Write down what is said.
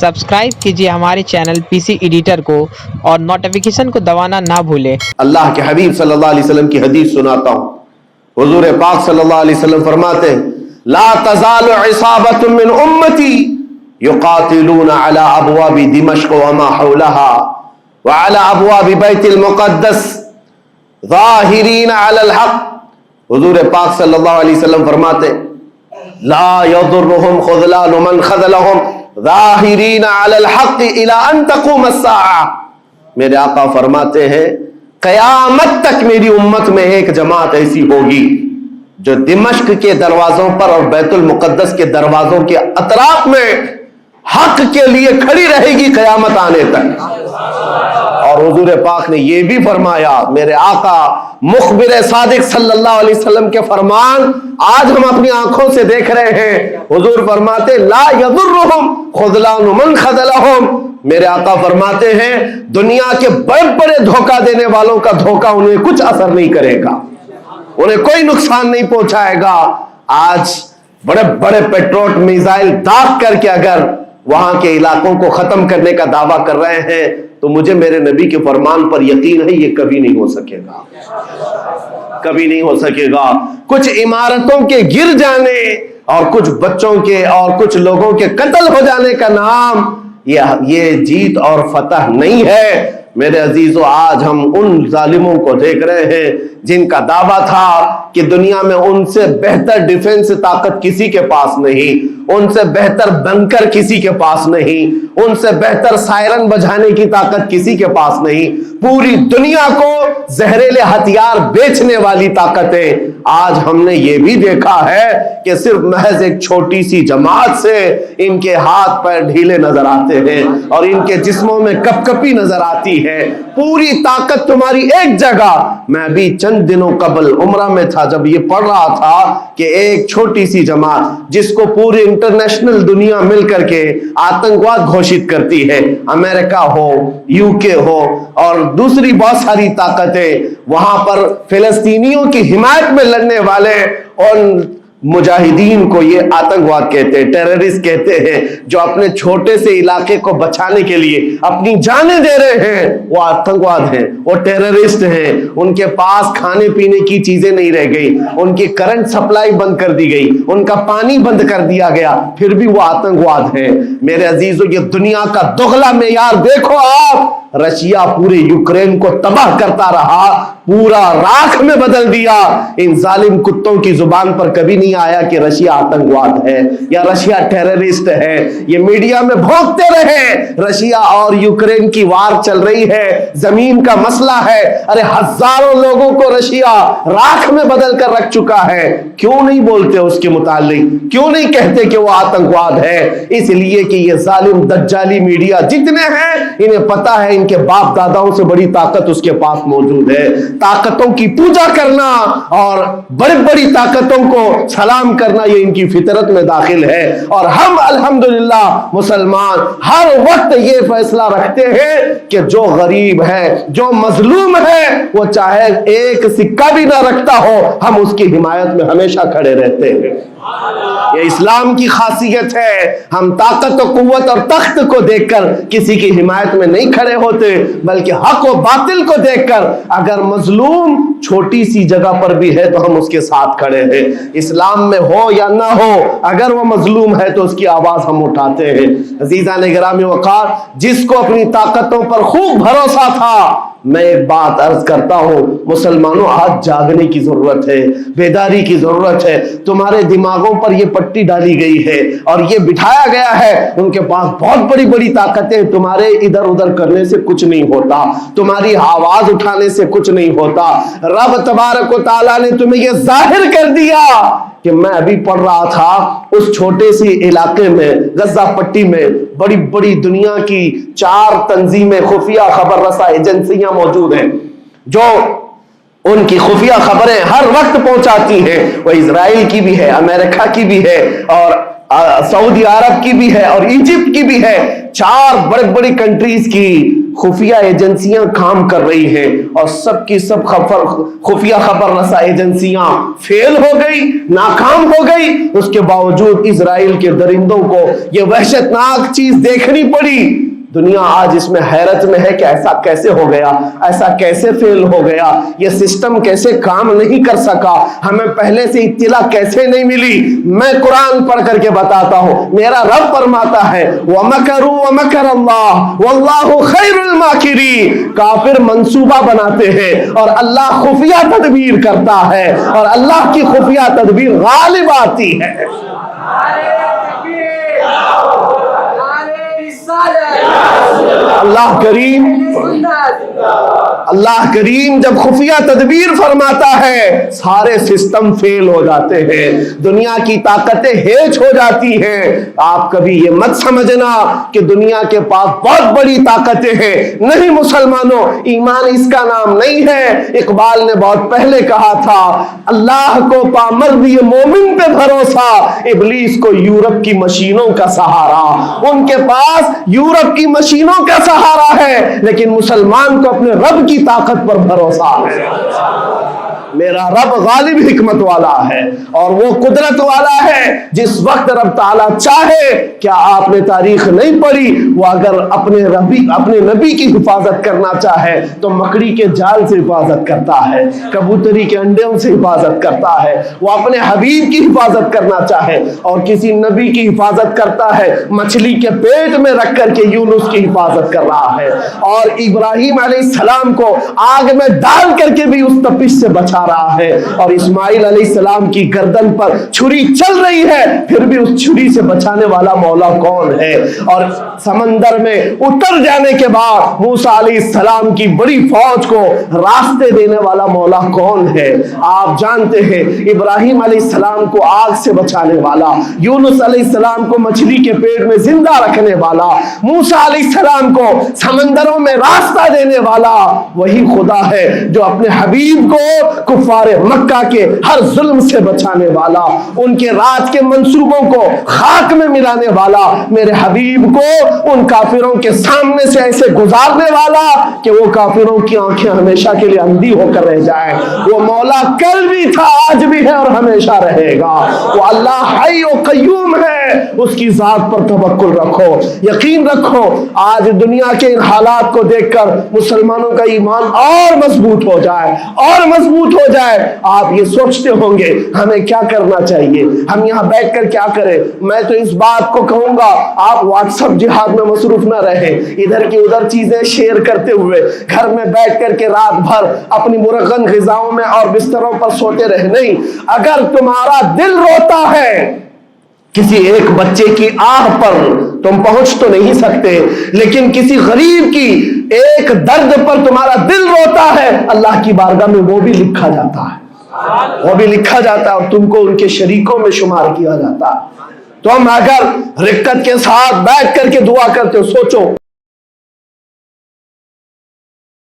Subscribe कीजिए हमारे channel PC editor को और नोटिफिकेशन को दबाना ना भूलें। अल्लाह के हबीब सल्लल्लाहु अलैहि वसल्लम की हदीस सुनाता हूं। हुजूर पाक सल्लल्लाहु अलैहि वसल्लम फरमाते हैं, ला तज़ालु इसाबतुम मिन उम्मती युकातिलूना अला अबवाबि दिमश्क व मा हौलहा व अला अबवाबि बैतिल मुक़द्दस ज़ाहिरीन अलल हक़। हुजूर पाक सल्लल्लाहु अलैहि वसल्लम फरमाते हैं, ला यदुर्रुहुम ख़ुज़लानु मन ख़ज़लहुम ज़ाहिरीन अलल हक़ इला अन तक़ूम अस्साअ। मेरे आका फरमाते हैं, क़यामत तक मेरी उम्मत में एक जमात ऐसी होगी जो दिमश्क के दरवाजों पर और बैतुल मुक़द्दस के दरवाजों के अतराफ में हक के लिए खड़ी रहेगी क़यामत आने तक। और हुजूर पाक ने यह भी फरमाया, मेरे आका मुखबिर सादिक सल्लल्लाहु अलैहि वसल्लम के फरमान आज हम अपनी आंखों से देख रहे हैं। हुजूर फरमाते, ला यदुर्रुहुम ख़ुज़लानु मन ख़ज़लहुम। मेरे आका फरमाते हैं, दुनिया के बड़े बड़े धोखा देने वालों का धोखा उन्हें कुछ असर नहीं करेगा, उन्हें कोई नुकसान नहीं पहुंचाएगा। आज बड़े बड़े पेट्रोल मिसाइल दाग करके अगर वहां के इलाकों को खत्म करने का दावा कर रहे हैं तो मुझे मेरे नबी के फरमान पर यकीन है ये कभी नहीं हो सकेगा, कभी नहीं हो सकेगा। कुछ इमारतों के गिर जाने और कुछ बच्चों के और कुछ लोगों के कत्ल हो जाने का नाम ये जीत और फतह नहीं है। मेरे अजीजों, आज हम उन जालिमों को देख रहे हैं जिनका दावा था कि दुनिया में उनसे बेहतर डिफेंस ताकत किसी के पास नहीं, उनसे बेहतर बंकर किसी के पास नहीं, उनसे बेहतर सायरन बजाने की ताकत किसी के पास नहीं। पूरी दुनिया को जहरीले हथियार बेचने वाली ताकतें आज हमने ये भी देखा है कि सिर्फ महज एक छोटी सी जमात से इनके हाथ पैर ढीले नजर आते हैं और इनके जिस्मों में कपकपी नजर आती है। पूरी ताकत तुम्हारी एक जगह। मैं भी चंद दिनों कबल उम्रा में था जब ये पढ़ रहा था कि एक छोटी सी जमात जिसको पूरी इंटरनेशनल दुनिया मिलकर के आतंकवाद घोषित करती है, अमेरिका हो, यूके हो और दूसरी बहुत सारी ताकतें, वहां पर फिलिस्तीनियों की हिमायत में लड़ने वाले उन मुजाहिदीन को ये आतंकवाद कहते हैं, टेररिस्ट कहते हैं, जो अपने छोटे से इलाके को बचाने के लिए अपनी जानें दे रहे हैं, वो आतंकवाद हैं, वो टेररिस्ट हैं। उनके पास खाने पीने की चीजें नहीं रह गई, उनकी करंट सप्लाई बंद कर दी गई, उनका पानी बंद कर दिया गया, फिर भी वो आतंकवाद है। मेरे अजीजों, ये दुनिया का दोगला मेयार देखो आप। रशिया पूरे यूक्रेन को तबाह करता रहा, पूरा राख में बदल दिया। इन जालिम कुत्तों की जुबान पर कभी नहीं आया कि रशिया आतंकवाद है या रशिया टेररिस्ट है। ये मीडिया में भोंकते रहे रशिया और यूक्रेन की वार चल रही है, जमीन का मसला है। अरे हजारों लोगों को रशिया राख में बदल कर रख चुका है। क्यों नहीं बोलते उसके मुतालिक, क्यों नहीं कहते कि वो आतंकवाद है? इसलिए कि ये जालिम दज्जाली मीडिया जितने हैं, इन्हें पता है इनके बाप दादाओं से बड़ी ताकत उसके पास मौजूद है। ताकतों की पूजा करना और बड़ी बड़ी ताकतों को सलाम करना ये इनकी फितरत में दाखिल है। और हम अल्हम्दुलिल्लाह मुसलमान हर वक्त ये फैसला रखते हैं कि जो गरीब है, जो मजलूम है, वो चाहे एक सिक्का भी ना रखता हो, हम उसकी हिमायत में हमेशा खड़े रहते हैं। ये इस्लाम की खासियत है। हम ताकत और कुव्वत और तख्त को देखकर किसी की हिमायत में नहीं खड़े होते, बल्कि हक और बातिल को देखकर अगर मजलूम छोटी सी जगह पर भी है तो हम उसके साथ खड़े हैं। इस्लाम में हो या ना हो, अगर वो मजलूम है तो उसकी आवाज हम उठाते हैं। अजीजान गिरामी वक़ार, जिसको अपनी ताकतों पर खूब भरोसा था, मैं एक बात अर्ज करता हूं, मुसलमानों आज जागने की जरूरत है, बेदारी की जरूरत है। तुम्हारे दिमागों पर यह पट्टी डाली गई है और यह बिठाया गया है उनके पास बहुत बड़ी बड़ी ताकतें, तुम्हारे इधर उधर करने से कुछ नहीं होता, तुम्हारी आवाज उठाने से कुछ नहीं होता। रब तबारक व तआला ने तुम्हें यह जाहिर कर दिया कि मैं अभी पढ़ रहा था उस छोटे सी इलाके में, गजा पट्टी में, बड़ी बड़ी दुनिया की 4 तंजीमें, खुफिया खबर रसा एजेंसियां मौजूद हैं जो उनकी खुफिया खबरें हर वक्त पहुंचाती हैं। वो इजराइल की भी है, अमेरिका की भी है और سعودی عرب کی بھی ہے اور ایجپٹ کی بھی ہے، 4 بڑی بڑی کنٹریز کی خفیہ ایجنسیاں کام کر رہی ہیں، اور سب کی سب خفیہ خبر رسا ایجنسیاں فیل ہو گئی، ناکام ہو گئی۔ اس کے باوجود اسرائیل کے درندوں کو یہ وحشتناک چیز دیکھنی پڑی۔ دنیا آج اس میں حیرت میں ہے کہ ایسا کیسے ہو گیا، ایسا کیسے فیل ہو گیا، یہ سسٹم کیسے کام نہیں کر سکا، ہمیں پہلے سے اطلاع کیسے نہیں ملی۔ میں قرآن پڑھ کر کے بتاتا ہوں، میرا رب فرماتا ہے وَمَكَرُوا وَمَكَرَ اللَّهُ وَاللَّهُ خَيْرُ الْمَاكِرِينَ۔ کافر منصوبہ بناتے ہیں اور اللہ خفیہ تدبیر کرتا ہے، اور اللہ کی خفیہ تدبیر غالب آتی ہے۔ اللہ کریم جب خفیہ تدبیر فرماتا ہے سارے سسٹم فیل ہو جاتے ہیں، دنیا کی طاقتیں ہیچ ہو جاتی ہیں۔ آپ کبھی یہ مت سمجھنا کہ دنیا کے پاس بہت بڑی طاقتیں ہیں، نہیں مسلمانوں، ایمان اس کا نام نہیں ہے۔ اقبال نے بہت پہلے کہا تھا اللہ کو پامرد یہ مومن پہ بھروسہ، ابلیس کو یورپ کی مشینوں کا سہارا۔ ان کے پاس یورپ کی مشینوں کا سہارا ہے، لیکن مسلمان کو اپنے رب کی طاقت پر بھروسہ ہے۔ میرا رب غالب حکمت والا ہے اور وہ قدرت والا ہے۔ جس وقت رب تعالیٰ چاہے، کیا آپ نے تاریخ نہیں پڑھی، وہ اگر اپنے نبی کی حفاظت کرنا چاہے تو مکڑی کے جال سے حفاظت کرتا ہے، کبوتری کے انڈوں سے حفاظت کرتا ہے۔ وہ اپنے حبیب کی حفاظت کرنا چاہے اور کسی نبی کی حفاظت کرتا ہے، مچھلی کے پیٹ میں رکھ کر کے یونس کی حفاظت کر رہا ہے، اور ابراہیم علیہ السلام کو آگ میں ڈال کر کے بھی اس تپش سے بچا رہا ہے، اور اسماعیل علیہ السلام کی گردن پر چھری چل رہی ہے، پھر بھی اس چھری سے بچانے والا مولا کون ہے؟ اور سمندر میں اتر جانے کے بعد موسیٰ علیہ السلام کی بڑی فوج کو راستے دینے والا مولا کون ہے؟ آپ جانتے ہیں ابراہیم علیہ السلام کو آگ سے بچانے والا، یونس علیہ السلام کو مچھلی کے پیٹ میں زندہ رکھنے والا، موسیٰ علیہ السلام کو سمندروں میں راستہ دینے والا وہی خدا ہے جو اپنے حبیب کو کفار مکہ کے ہر ظلم سے بچانے والا، ان کے رات کے منصوبوں کو خاک میں ملانے والا، میرے حبیب کو ان کافروں کے سامنے سے ایسے گزارنے والا کہ وہ کافروں کی آنکھیں ہمیشہ کے لیے اندھی ہو کر رہ جائیں۔ وہ مولا کل بھی تھا، آج بھی ہے اور ہمیشہ رہے گا۔ وہ اللہ حی و قیوم ہے، اس کی ذات پر توکل رکھو، یقین رکھو۔ آج دنیا کے ان حالات کو دیکھ کر مسلمانوں کا ایمان اور مضبوط ہو جائے، اور مضبوط ہو جائے۔ آپ یہ سوچتے ہوں گے ہمیں کیا کرنا چاہیے، ہم یہاں بیٹھ کر کیا کریں؟ میں تو اس بات کو کہوں گا آپ واٹس ایپ جہاد میں مصروف نہ رہیں، ادھر کی ادھر چیزیں شیئر کرتے ہوئے گھر میں بیٹھ کر کے رات بھر اپنی مرغن غذاؤں میں اور بستروں پر سوتے رہے نہیں۔ اگر تمہارا دل روتا ہے کسی ایک بچے کی آہ پر تم پہنچ تو نہیں سکتے، لیکن کسی غریب کی ایک درد پر تمہارا دل روتا ہے، اللہ کی بارگاہ میں وہ بھی لکھا جاتا ہے، وہ بھی لکھا جاتا ہے اور تم کو ان کے شریکوں میں شمار کیا جاتا ہے۔ تم اگر رقت کے ساتھ بیٹھ کر کے دعا کرتے ہو، سوچو